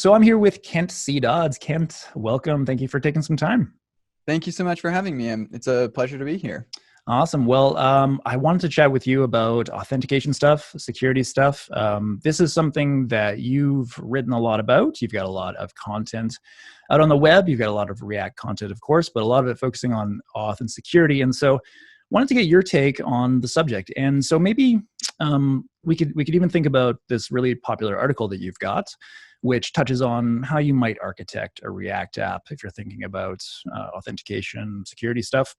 So I'm here with Kent C. Dodds. Kent, welcome. Thank you for taking some time. Thank you so much for having me. It's a pleasure to be here. Awesome. Well, I wanted to chat with you about authentication stuff, security stuff. This is something that you've written a lot about. You've got a lot of content out on the web. You've got a lot of React content, of course, but a lot of it focusing on auth and security. And so wanted to get your take on the subject. And so maybe we could even think about this really popular article that you've got, which touches on how you might architect a React app if you're thinking about authentication, security stuff.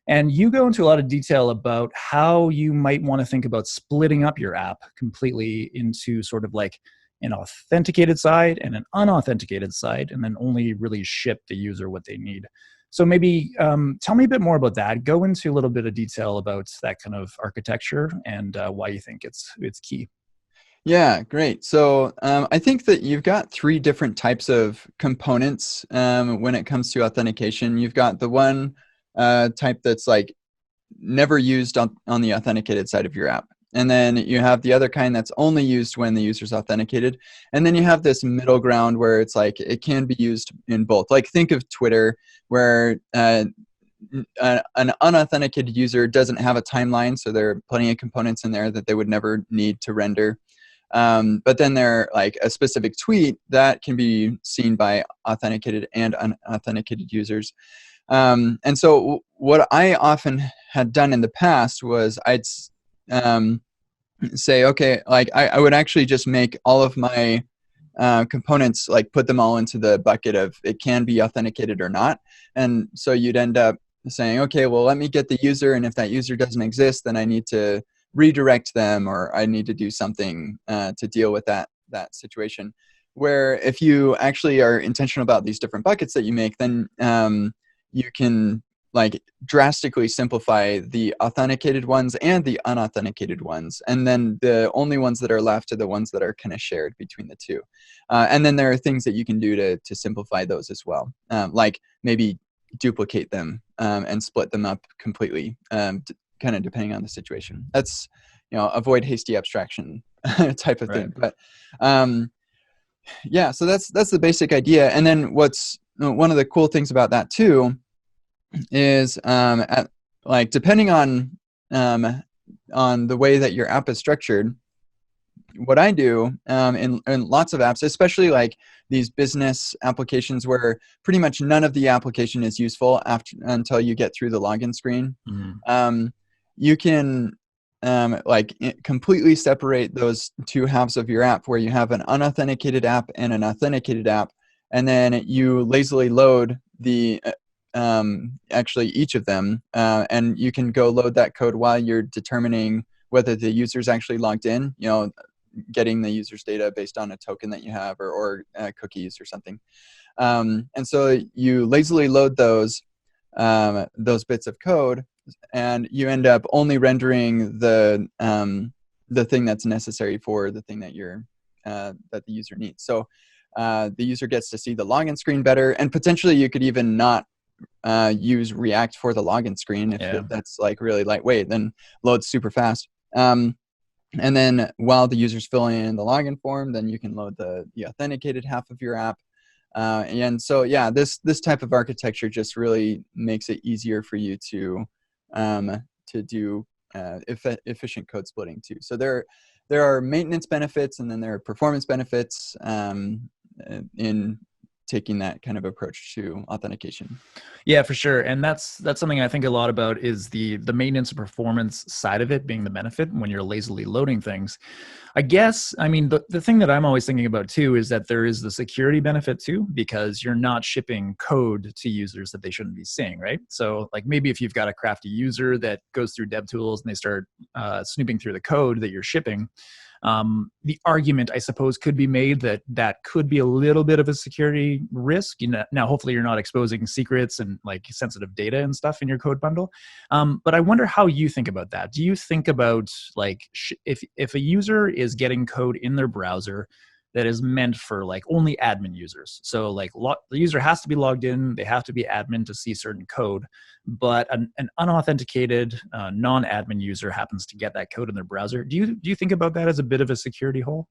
And you go into a lot of detail about how you might want to think about splitting up your app completely into sort of like an authenticated side and an unauthenticated side, and then only really ship the user what they need. So maybe tell me a bit more about that. Go into a little bit of detail about that kind of architecture and why you think it's key. Yeah, great. So I think that you've got three different types of components when it comes to authentication. You've got the one type that's like never used on the authenticated side of your app. And then you have the other kind that's only used when the user's authenticated. And then you have this middle ground where it's like it can be used in both. Like think of Twitter, where an unauthenticated user doesn't have a timeline, so there are plenty of components in there that they would never need to render. But then there like a specific tweet that can be seen by authenticated and unauthenticated users. And so what I often had done in the past was I'd say, okay, like I would actually just make all of my components, like put them all into the bucket of it can be authenticated or not. And so you'd end up saying, okay, well, let me get the user. And if that user doesn't exist, then I need to redirect them, or I need to do something to deal with that situation. Where if you actually are intentional about these different buckets that you make, then you can like drastically simplify the authenticated ones and the unauthenticated ones. And then the only ones that are left are the ones that are kind of shared between the two. And then there are things that you can do to simplify those as well. Like maybe duplicate them and split them up completely, kind of depending on the situation. That's, avoid hasty abstraction type of thing. But yeah, so that's the basic idea. And then what's one of the cool things about that too is like depending on the way that your app is structured, what I do in lots of apps, especially like these business applications where pretty much none of the application is useful until you get through the login screen, you can completely separate those two halves of your app where you have an unauthenticated app and an authenticated app, and then you lazily load the actually each of them, and you can go load that code while you're determining whether the user's actually logged in, getting the user's data based on a token that you have or cookies or something. And so you lazily load those bits of code, and you end up only rendering the thing that's necessary for the thing that that the user needs. So the user gets to see the login screen better, and potentially you could even not use React for the login screen if that's like really lightweight, then loads super fast. And then while the user's filling in the login form, then you can load the authenticated half of your app. And so, yeah, this type of architecture just really makes it easier for you to do efficient code splitting too. So there are maintenance benefits, and then there are performance benefits in taking that kind of approach to authentication. Yeah, for sure. And that's something I think a lot about, is the maintenance and performance side of it being the benefit when you're lazily loading things. I guess, I mean, the thing that I'm always thinking about too is that there is the security benefit too, because you're not shipping code to users that they shouldn't be seeing, right? So like maybe if you've got a crafty user that goes through DevTools and they start snooping through the code that you're shipping, the argument, I suppose, could be made that could be a little bit of a security risk. Now, hopefully you're not exposing secrets and like sensitive data and stuff in your code bundle. But I wonder how you think about that. Do you think about like if a user is getting code in their browser that is meant for like only admin users? So like the user has to be logged in, they have to be admin to see certain code, but an unauthenticated non-admin user happens to get that code in their browser. Do you think about that as a bit of a security hole?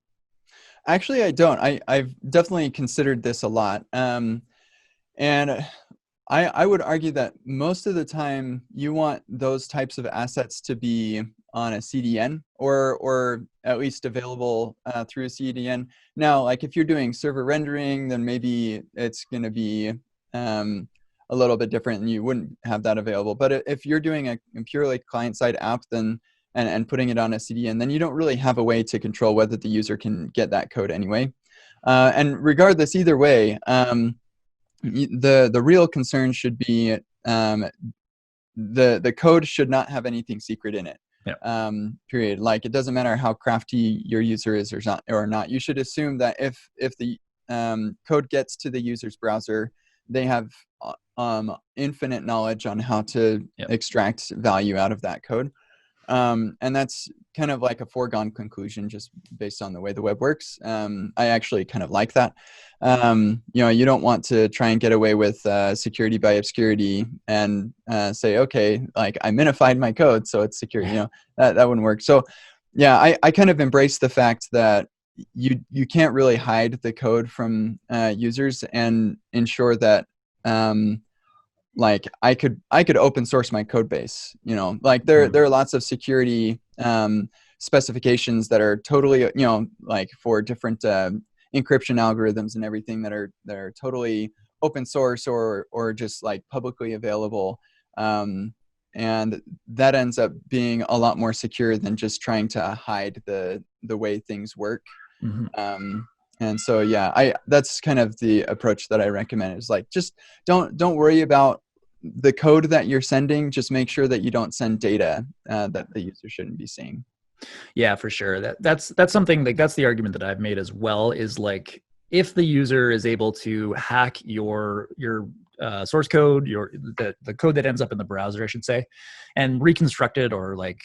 Actually, I don't. I've definitely considered this a lot. And I would argue that most of the time you want those types of assets to be on a CDN or at least available through a CDN. Now, like if you're doing server rendering, then maybe it's going to be a little bit different and you wouldn't have that available. But if you're doing a purely client-side app, then and putting it on a CDN, then you don't really have a way to control whether the user can get that code anyway. And regardless, either way, the real concern should be the code should not have anything secret in it. Yeah. Period. Like it doesn't matter how crafty your user is or not. You should assume that if the code gets to the user's browser, they have infinite knowledge on how to extract value out of that code. And that's kind of like a foregone conclusion just based on the way the web works. I actually kind of like that. You don't want to try and get away with security by obscurity and say, okay, like I minified my code, so it's secure. That wouldn't work. So yeah, I kind of embrace the fact that you can't really hide the code from users and ensure that like I could open source my code base, like there are lots of security specifications that are totally, like for different encryption algorithms and everything that are totally open source or just like publicly available. And that ends up being a lot more secure than just trying to hide the way things work. Mm-hmm. And so, yeah, that's kind of the approach that I recommend is like, just don't worry about the code that you're sending. Just make sure that you don't send data that the user shouldn't be seeing. Yeah, for sure. That's something like that's the argument that I've made as well is like if the user is able to hack your source code, the code that ends up in the browser, I should say, and reconstruct it or like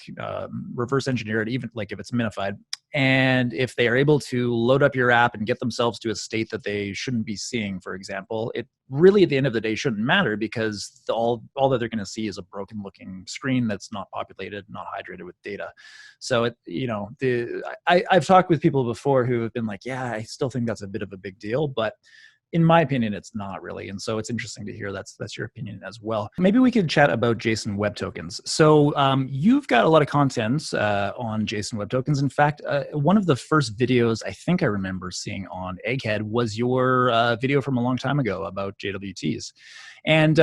reverse engineer it, even like if it's minified. And if they are able to load up your app and get themselves to a state that they shouldn't be seeing, for example, it really at the end of the day shouldn't matter because all that they're going to see is a broken looking screen that's not populated, not hydrated with data. So I've talked with people before who have been like, yeah, I still think that's a bit of a big deal, but in my opinion, it's not really. And so it's interesting to hear that's your opinion as well. Maybe we could chat about JSON Web Tokens. So you've got a lot of content on JSON Web Tokens. In fact, one of the first videos I think I remember seeing on Egghead was your video from a long time ago about JWTs. And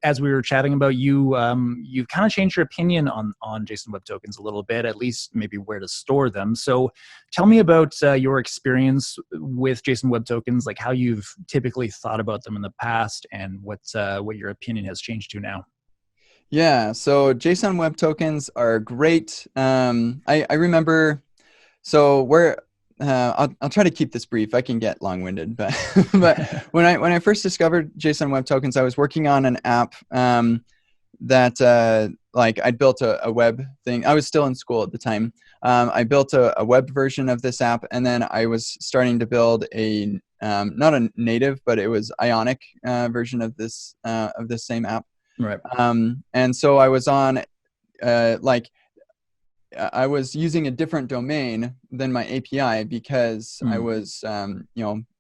as we were chatting about you've kind of changed your opinion on JSON Web Tokens a little bit, at least maybe where to store them. So tell me about your experience with JSON Web Tokens, like how you've typically thought about them in the past and what your opinion has changed to now. Yeah, so JSON Web Tokens are great. I remember, so I'll try to keep this brief. I can get long-winded, but but when I first discovered JSON Web Tokens, I was working on an app that like I'd built a web thing. I was still in school at the time. I built a web version of this app, and then I was starting to build a not a native, but it was Ionic version of this same app. Right. And so I was on I was using a different domain than my API because I was,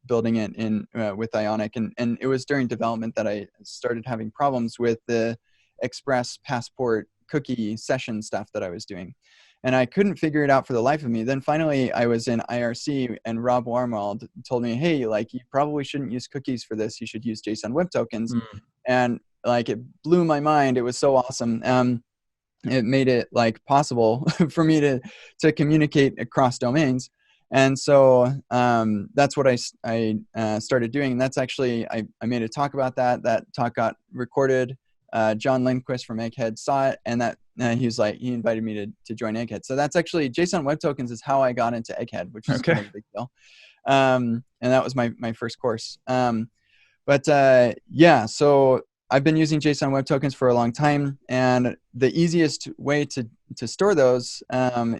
building it in with Ionic, and it was during development that I started having problems with the Express Passport cookie session stuff that I was doing, and I couldn't figure it out for the life of me. Then finally, I was in IRC, and Rob Warmwald told me, "Hey, like you probably shouldn't use cookies for this. You should use JSON Web Tokens," and like it blew my mind. It was so awesome. It made it like possible for me to communicate across domains. And so that's what I started doing. And that's actually, I made a talk about that. That talk got recorded. John Lindquist from Egghead saw it, and that he invited me to join Egghead. So that's actually JSON Web Tokens is how I got into Egghead, which is kind of a big deal. And that was my first course. Yeah, so I've been using JSON Web Tokens for a long time, and the easiest way to store those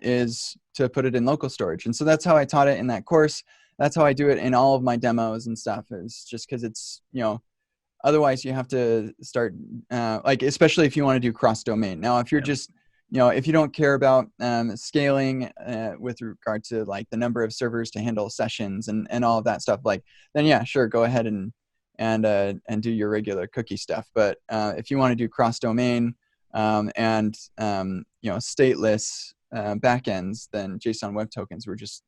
is to put it in local storage. And so that's how I taught it in that course. That's how I do it in all of my demos and stuff, is just because it's, otherwise you have to start, like, especially if you want to do cross-domain. Now, if you're just if you don't care about scaling with regard to like the number of servers to handle sessions and all of that stuff, like then yeah, sure, go ahead and do your regular cookie stuff. But if you want to do cross-domain and stateless backends, then JSON Web Tokens were just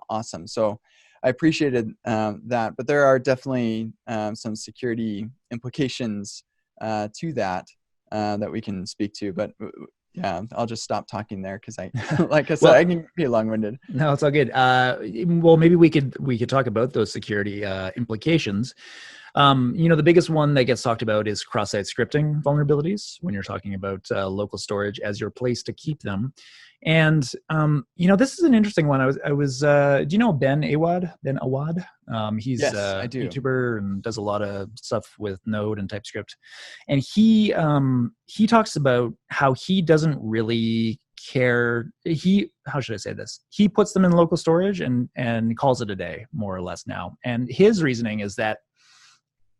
awesome. So I appreciated that, but there are definitely some security implications to that that we can speak to. But yeah, I'll just stop talking there because like I said, Well, I can be long-winded. no, it's all good. Well, maybe we could talk about those security implications. The biggest one that gets talked about is cross-site scripting vulnerabilities when you're talking about local storage as your place to keep them. And this is an interesting one. I was do you know Ben Awad? Ben Awad? He's Yes, a I do. YouTuber and does a lot of stuff with Node and TypeScript. And he talks about how he doesn't really care. How should I say this? He puts them in local storage and calls it a day, more or less now. And his reasoning is that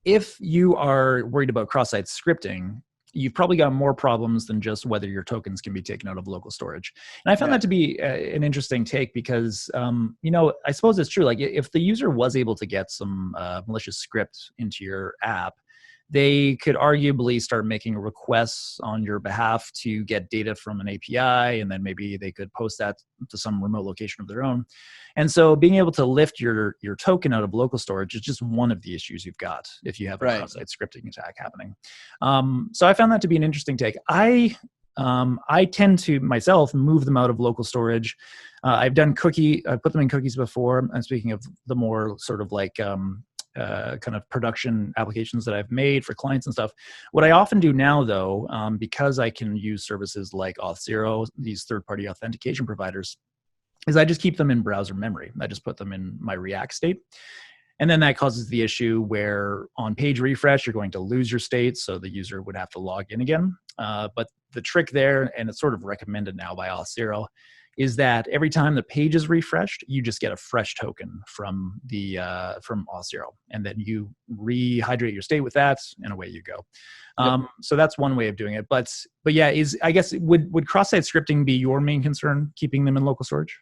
if you are worried about cross-site scripting, you've probably got more problems than just whether your tokens can be taken out of local storage. And I found that to be an interesting take because, I suppose it's true. Like if the user was able to get some malicious script into your app, they could arguably start making requests on your behalf to get data from an API, and then maybe they could post that to some remote location of their own. And so being able to lift your token out of local storage is just one of the issues you've got if you have a cross-site scripting attack happening. So I found that to be an interesting take. I tend to myself move them out of local storage. I've put them in cookies before. I'm speaking of the more sort of like kind of production applications that I've made for clients and stuff. What I often do now, though, because I can use services like Auth0, these third-party authentication providers, is I just keep them in browser memory. I just put them in my React state. And then that causes the issue where on page refresh, you're going to lose your state, so the user would have to log in again. But the trick there, and it's sort of recommended now by Auth0, is that every time the page is refreshed, you just get a fresh token from Auth0, and then you rehydrate your state with that, and away you go. So that's one way of doing it. But yeah, I guess would cross-site scripting be your main concern, keeping them in local storage?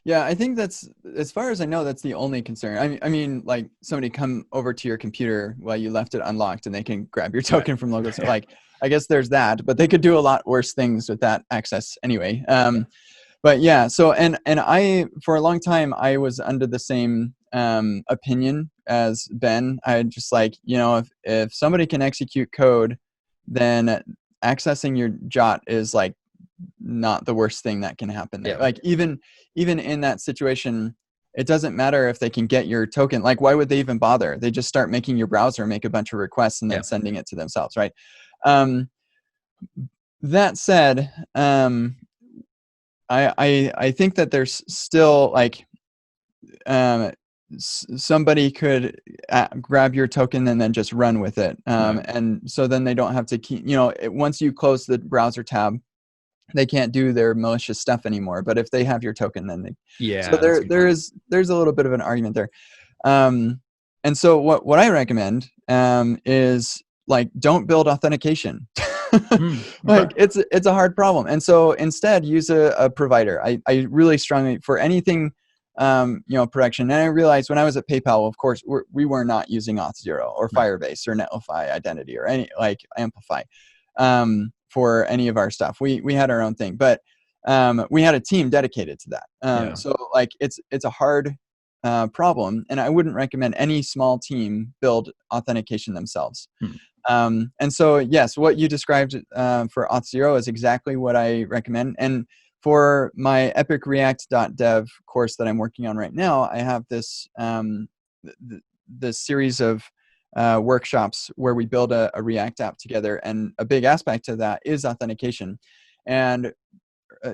Yeah, I think that's, as far as I know, that's the only concern. I mean, like somebody come over to your computer while you left it unlocked and they can grab your token from local storage. Like, I guess there's that, but they could do a lot worse things with that access anyway. But yeah, so and I, for a long time, I was under the same opinion as Ben. I just like, if somebody can execute code, then accessing your JOT is like not the worst thing that can happen there. Like even in that situation, it doesn't matter if they can get your token. Like, why would they even bother? They just start making your browser make a bunch of requests and then sending it to themselves, right? That said, I think that there's still like somebody could grab your token and then just run with it, and so then they don't have to keep, once you close the browser tab, they can't do their malicious stuff anymore. But if they have your token, then they so there's a little bit of an argument there. And so what I recommend is like, don't build authentication. Like it's a hard problem. And so instead use a provider. I really strongly, for anything production. And I realized when I was at PayPal, of course, we were not using Auth0 or Firebase or Netlify Identity or any like Amplify for any of our stuff. We had our own thing, but we had a team dedicated to that. So like it's a hard problem, and I wouldn't recommend any small team build authentication themselves. And so yes, what you described for Auth0 is exactly what I recommend. And for my Epic React.dev course that I'm working on right now, I have this this series of workshops where we build a React app together, and a big aspect of that is authentication. And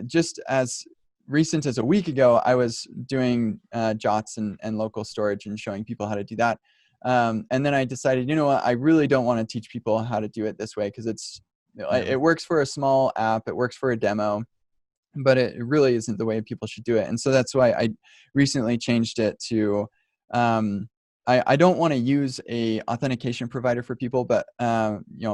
just as recent as a week ago, I was doing JOTs and local storage and showing people how to do that. And then I decided, you know what, I really don't want to teach people how to do it this way, because it works for a small app, it works for a demo, but it really isn't the way people should do it. And so that's why I recently changed it to I don't want to use a authentication provider for people, but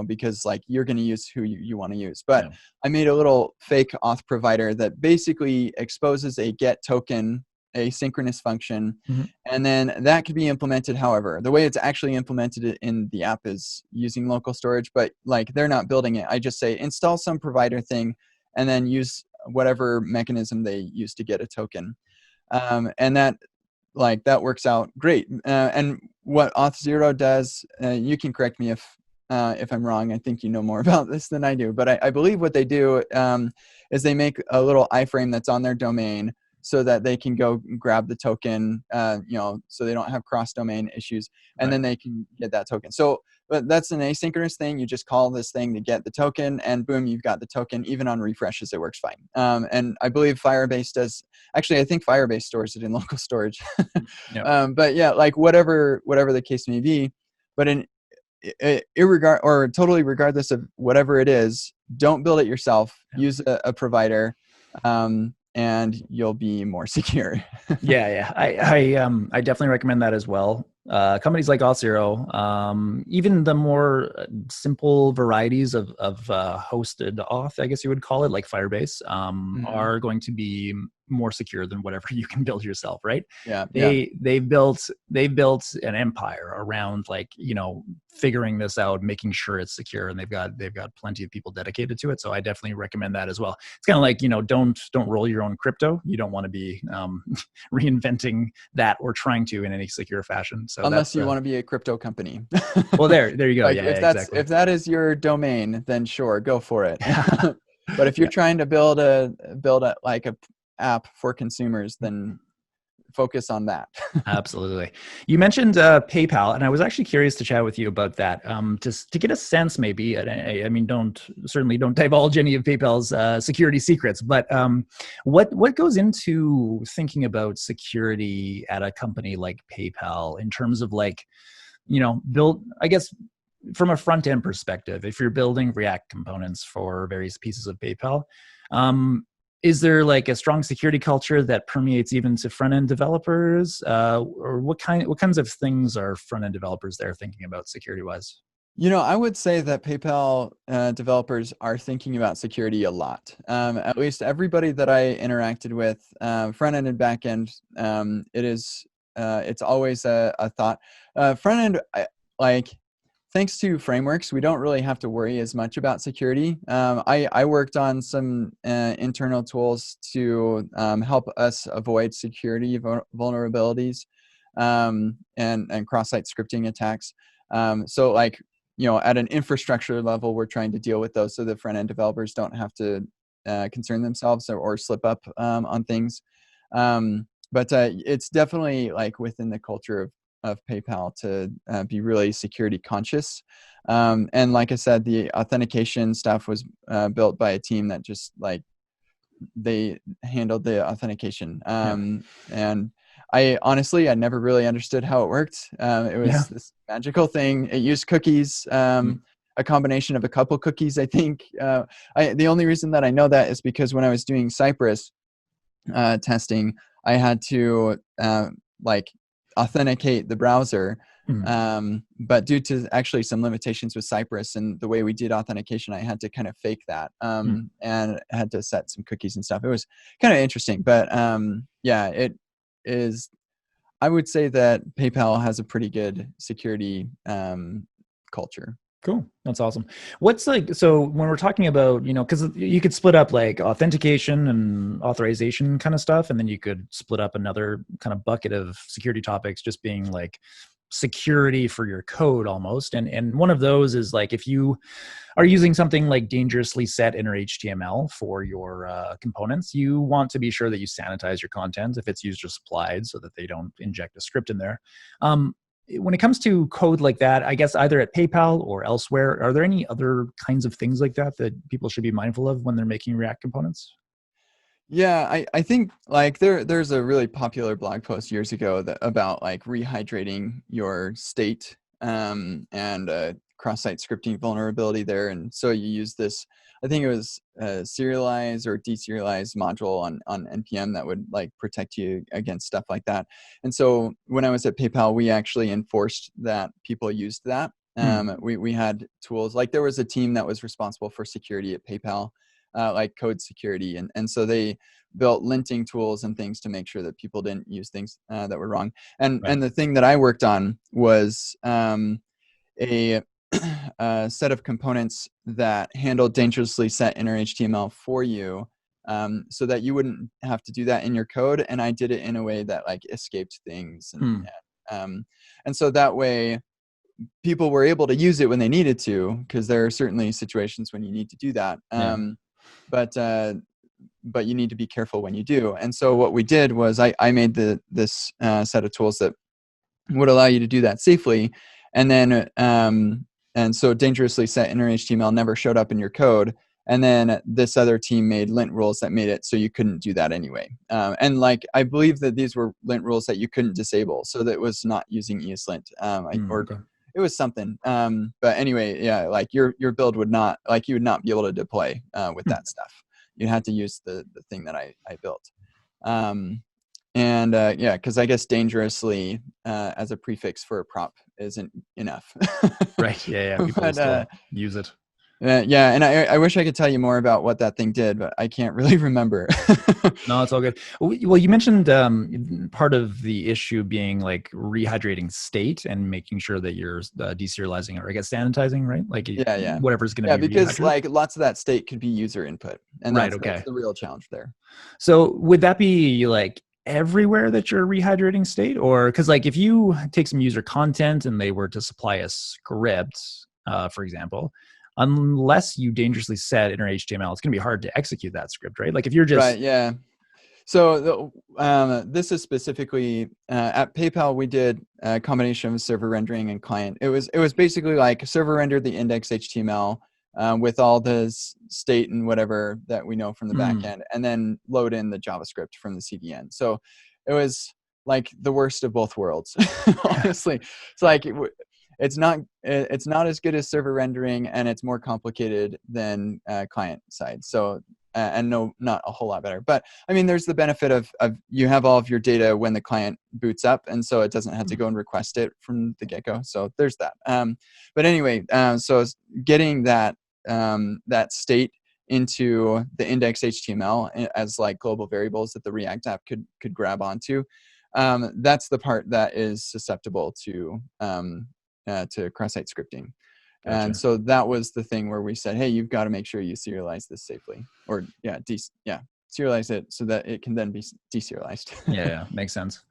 because like you're going to use who you want to use. But Yeah. I made a little fake auth provider that basically exposes a get token asynchronous function, Mhm. and then that could be implemented. However, the way it's actually implemented in the app is using local storage, but like they're not building it. I just say install some provider thing and then use whatever mechanism they use to get a token. And that works out great. And what Auth0 does, you can correct me if I'm wrong. I think you know more about this than I do, but I believe what they do is they make a little iframe that's on their domain so that they can go grab the token, so they don't have cross-domain issues, and Right. then they can get that token. So, but that's an asynchronous thing. You just call this thing to get the token, and boom, you've got the token. Even on refreshes, it works fine. And I believe Firebase does. Actually, I think Firebase stores it in local storage. Yeah. But yeah, like whatever the case may be. But totally regardless of whatever it is, don't build it yourself. Yeah. Use a provider, and you'll be more secure. Yeah, I definitely recommend that as well. Companies like Auth0, even the more simple varieties of hosted auth, I guess you would call it, like Firebase, Mhm. are going to be more secure than whatever you can build yourself, right? Yeah, yeah. They've built an empire around, like, figuring this out, making sure it's secure, and they've got plenty of people dedicated to it. So I definitely recommend that as well. It's kind of like, don't roll your own crypto. You don't want to be reinventing that or trying to in any secure fashion. So Unless that's you want to be a crypto company. well, there you go. Like Yeah, yeah, exactly. if that is your domain, then sure, go for it. But if you're Yeah, trying to build a like a app for consumers, then focus on that. absolutely. You mentioned PayPal, and I was actually curious to chat with you about that. Just to get a sense, maybe. And I mean, certainly don't divulge any of PayPal's security secrets. But what goes into thinking about security at a company like PayPal in terms of, like, build, I guess, from a front end perspective, if you're building React components for various pieces of PayPal, um, is there like a strong security culture that permeates even to front end developers, or what kinds of things are front end developers there thinking about security wise? I would say that PayPal developers are thinking about security a lot. At least everybody that I interacted with, front end and back end, it's always a thought. Front end, like thanks to frameworks, we don't really have to worry as much about security. I worked on some internal tools to help us avoid security vulnerabilities, and cross-site scripting attacks. So like, at an infrastructure level, we're trying to deal with those so the front end developers don't have to concern themselves or slip up on things. But it's definitely like within the culture of PayPal to be really security conscious. And like I said, the authentication stuff was built by a team that just like they handled the authentication. Yeah, And I never really understood how it worked. It yeah. was this magical thing. It used cookies, Mm. a combination of a couple cookies, I think. The only reason that I know that is because when I was doing Cypress testing, I had to like authenticate the browser. Mm. But due to actually some limitations with Cypress and the way we did authentication, I had to kind of fake that, Mm. and had to set some cookies and stuff. It was kind of interesting, but yeah, it is. I would say that PayPal has a pretty good security culture. Cool. That's awesome. What's like, so when we're talking about, because you could split up like authentication and authorization kind of stuff, and then you could split up another kind of bucket of security topics just being like security for your code almost. And one of those is like, if you are using something like dangerously set inner HTML for your components, you want to be sure that you sanitize your content if it's user supplied so that they don't inject a script in there. When it comes to code like that, I guess either at PayPal or elsewhere, are there any other kinds of things like that that people should be mindful of when they're making React components? Yeah, I think like there's a really popular blog post years ago about like rehydrating your state, and cross-site scripting vulnerability there. And so you use this, I think it was serialized or deserialized module on NPM that would like protect you against stuff like that. And so when I was at PayPal, we actually enforced that people used that. We had tools, like there was a team that was responsible for security at PayPal, like code security. And so they built linting tools and things to make sure that people didn't use things that were wrong. And the thing that I worked on was a set of components that handled dangerously set inner HTML for you, so that you wouldn't have to do that in your code. And I did it in a way that like escaped things. And so that way people were able to use it when they needed to, because there are certainly situations when you need to do that. But you need to be careful when you do. And so what we did was I made this set of tools that would allow you to do that safely. And then, and so dangerously set inner HTML never showed up in your code. And then this other team made lint rules that made it so you couldn't do that anyway. And like, I believe that these were lint rules that you couldn't disable. So that was not using ESLint, it was something. But anyway, yeah, like your build would not, like you would not be able to deploy with that stuff. You had to use the thing that I built. Yeah, because I guess dangerously as a prefix for a prop isn't enough. Right. Yeah. People But, still use it. Yeah, and I wish I could tell you more about what that thing did, but I can't really remember. No, it's all good. Well, you mentioned part of the issue being like rehydrating state and making sure that you're deserializing or I guess sanitizing, right? Like whatever's going to be because rehydrated. like lots of that state could be user input, and that's the real challenge there. So would that be like everywhere that you're rehydrating state, or because like if you take some user content and they were to supply a script, for example, unless you dangerously set inner HTML, it's going to be hard to execute that script, right? Like if you're just right, yeah. So this is specifically at PayPal. We did a combination of server rendering and client. It was basically like server rendered the index HTML with all the state and whatever that we know from the backend, and then load in the JavaScript from the CDN. So it was like the worst of both worlds. Honestly, it's like it's not as good as server rendering, and it's more complicated than client side. So. And no, not a whole lot better. But I mean, there's the benefit of you have all of your data when the client boots up, and so it doesn't have to go and request it from the get-go. So there's that. But anyway, so getting that state into the index HTML as like global variables that the React app could grab onto, that's the part that is susceptible to cross-site scripting. Gotcha. And so that was the thing where we said, hey, you've got to make sure you serialize this safely, or serialize it so that it can then be deserialized. Yeah, makes sense.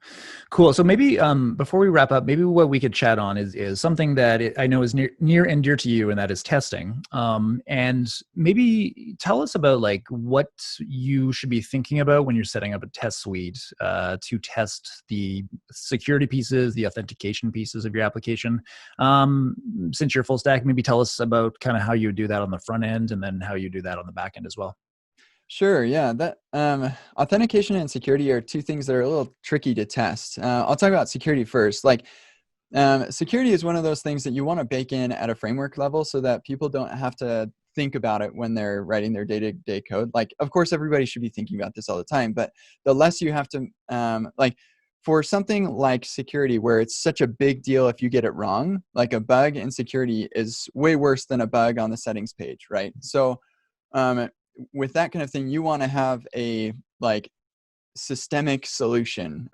Cool. So maybe before we wrap up, maybe what we could chat on is something that I know is near and dear to you, and that is testing. And maybe tell us about like what you should be thinking about when you're setting up a test suite to test the security pieces, the authentication pieces of your application. Since you're full stack, maybe tell us about kind of how you do that on the front end, and then how you do that on the back end as well. Sure. Yeah. That authentication and security are two things that are a little tricky to test. I'll talk about security first. Like security is one of those things that you want to bake in at a framework level so that people don't have to think about it when they're writing their day-to-day code. Like, of course, everybody should be thinking about this all the time, but the less you have to, like for something like security, where it's such a big deal if you get it wrong, like a bug in security is way worse than a bug on the settings page, right? So, with that kind of thing, you want to have a like systemic solution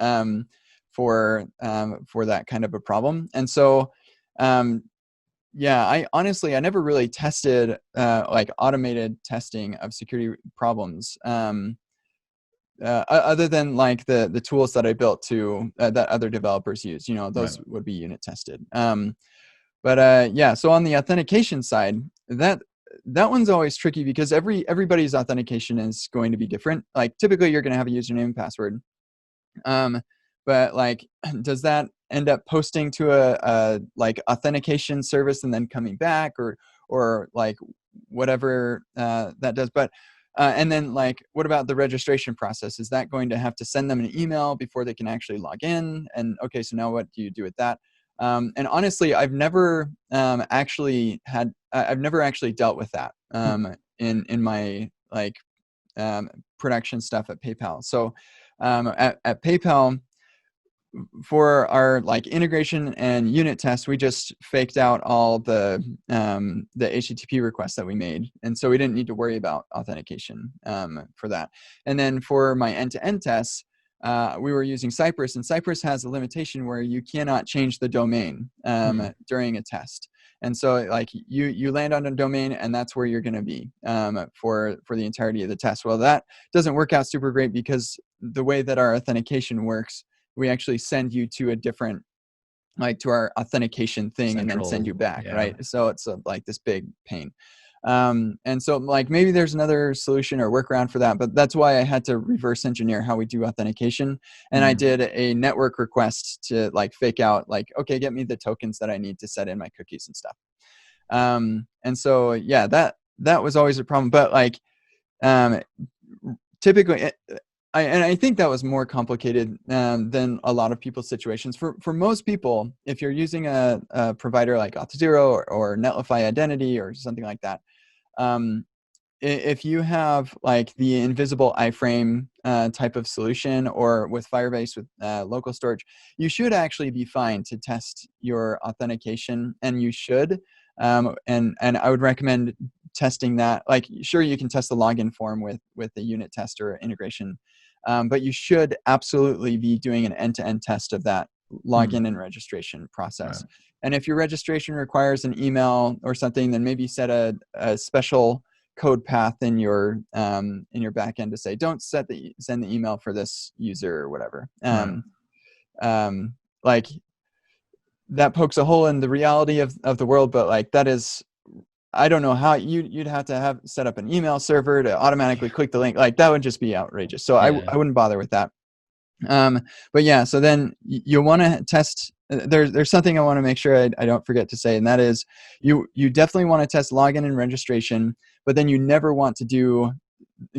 for that kind of a problem. And so, I honestly never really tested like automated testing of security problems other than like the tools that I built that other developers use. You know, those would be unit tested. So on the authentication side, that one's always tricky because everybody's authentication is going to be different. Like typically you're going to have a username and password. But like, does that end up posting to a like authentication service and then coming back or like whatever that does? But and then like, what about the registration process? Is that going to have to send them an email before they can actually log in? And okay, so now what do you do with that? And honestly, I've never actually dealt with that in my like production stuff at PayPal. So at PayPal, for our like integration and unit tests, we just faked out all the HTTP requests that we made, and so we didn't need to worry about authentication for that. And then for my end-to-end tests, we were using Cypress, and Cypress has a limitation where you cannot change the domain during a test. And so like you land on a domain, and that's where you're going to be for the entirety of the test. Well, that doesn't work out super great, because the way that our authentication works, we actually send you to a different, like to our authentication thing, and then send you back, right? So it's like this big pain. And so like maybe there's another solution or workaround for that, but that's why I had to reverse engineer how we do authentication. And I did a network request to like fake out, like, okay, get me the tokens that I need to set in my cookies and stuff. And so, yeah, that was always a problem, but like, typically, I think that was more complicated than a lot of people's situations. For most people, if you're using a provider like Auth0 or Netlify Identity or something like that, if you have like the invisible iframe type of solution, or with Firebase with local storage, you should actually be fine to test your authentication, and you should. And I would recommend testing that. Like, sure, you can test the login form with the unit test or integration. But you should absolutely be doing an end-to-end test of that login and registration process. Right. And if your registration requires an email or something, then maybe set a special code path in your backend to say, don't send the email for this user or whatever. Like, that pokes a hole in the reality of the world, but like, that is, I don't know how you'd have to have set up an email server to automatically click the link. Like, that would just be outrageous. So I wouldn't bother with that. But yeah, so then you'll want to test. There's something I want to make sure I don't forget to say, and that is you definitely want to test login and registration, but then you never want to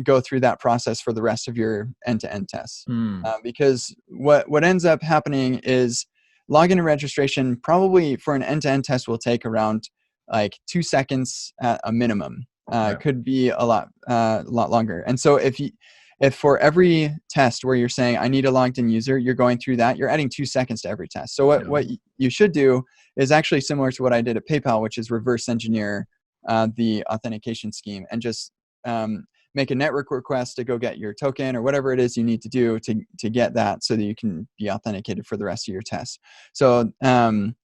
go through that process for the rest of your end-to-end tests. Because what ends up happening is login and registration probably for an end-to-end test will take around like 2 seconds at a minimum. Could be a lot longer. And so if for every test where you're saying I need a logged in user, you're going through that, you're adding 2 seconds to every test. So what you should do is actually similar to what I did at PayPal, which is reverse engineer the authentication scheme, and just make a network request to go get your token or whatever it is you need to do to get that, so that you can be authenticated for the rest of your tests. So and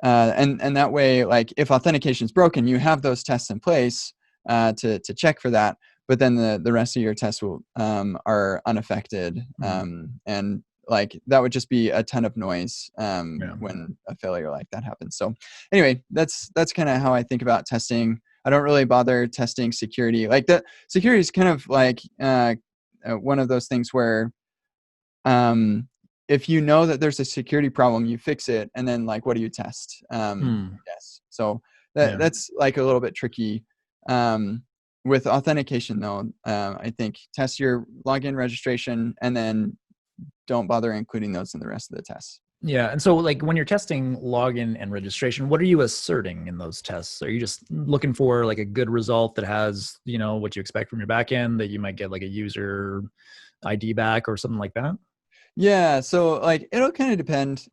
that way, like, if authentication is broken, you have those tests in place to check for that. But then the rest of your tests are unaffected, and like that would just be a ton of noise when a failure like that happens. So anyway, that's kind of how I think about testing. I don't really bother testing security. Like, the security is kind of like one of those things where if you know that there's a security problem, you fix it, and then like, what do you test? Yes. So that's like a little bit tricky. With authentication, though, I think test your login, registration, and then don't bother including those in the rest of the tests. Yeah. And so like, when you're testing login and registration, what are you asserting in those tests? Are you just looking for like a good result that has, what you expect from your backend, that you might get like a user ID back or something like that? Yeah. So like, it'll kind of depend.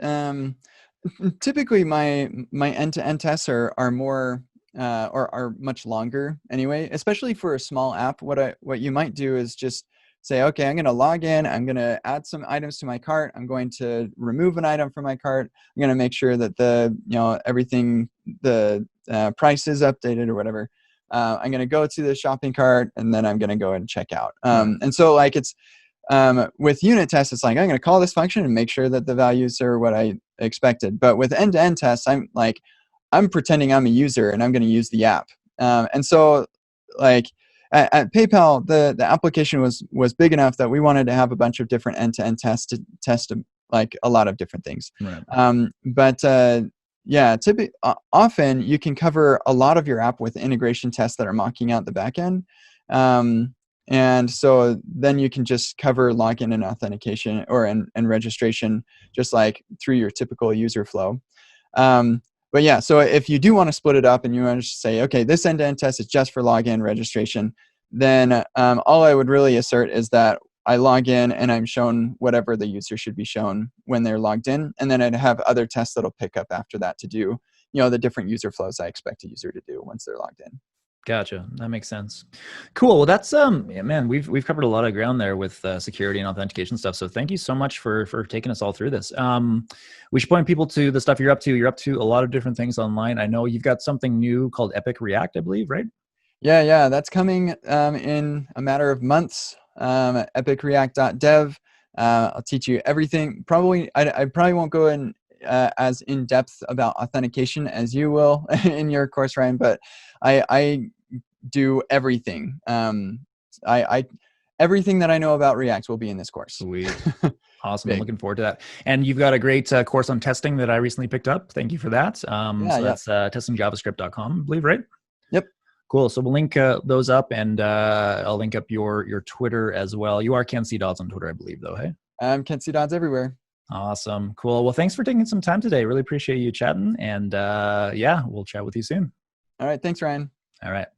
Typically my end-to-end tests are more or are much longer anyway, especially for a small app. What you might do is just say, okay, I'm going to log in, I'm going to add some items to my cart, I'm going to remove an item from my cart, I'm going to make sure that everything, the price is updated or whatever. I'm going to go to the shopping cart, and then I'm going to go and check out. And so like, it's with unit tests, it's like, I'm going to call this function and make sure that the values are what I expected. But with end-to-end tests, I'm pretending I'm a user, and I'm going to use the app. And so like at PayPal, the application was big enough that we wanted to have a bunch of different end-to-end tests to test like a lot of different things. Right. But often you can cover a lot of your app with integration tests that are mocking out the backend. And so then you can just cover login and authentication and registration, just like through your typical user flow. But yeah, so if you do want to split it up and you want to say, okay, this end-to-end test is just for login registration, then all I would really assert is that I log in and I'm shown whatever the user should be shown when they're logged in. And then I'd have other tests that'll pick up after that to do, the different user flows I expect a user to do once they're logged in. Gotcha. That makes sense. Cool. Well, that's yeah, man, we've covered a lot of ground there with security and authentication stuff. So thank you so much for taking us all through this. We should point people to the stuff you're up to. You're up to a lot of different things online. I know you've got something new called Epic React, I believe, right? Yeah, that's coming in a matter of months. Epicreact.dev. I'll teach you everything. I probably won't go in as in depth about authentication as you will in your course, Ryan, but I do everything. Everything that I know about React will be in this course. Sweet. Awesome. I'm looking forward to that. And you've got a great course on testing that I recently picked up. Thank you for that. That's testingjavascript.com, I believe, right? Yep. Cool. So we'll link those up, and I'll link up your Twitter as well. You are Ken C. Dodds on Twitter, I believe, though, hey? I'm Ken C. Dodds everywhere. Awesome. Cool. Well, thanks for taking some time today. Really appreciate you chatting. And yeah, we'll chat with you soon. All right. Thanks, Ryan. All right.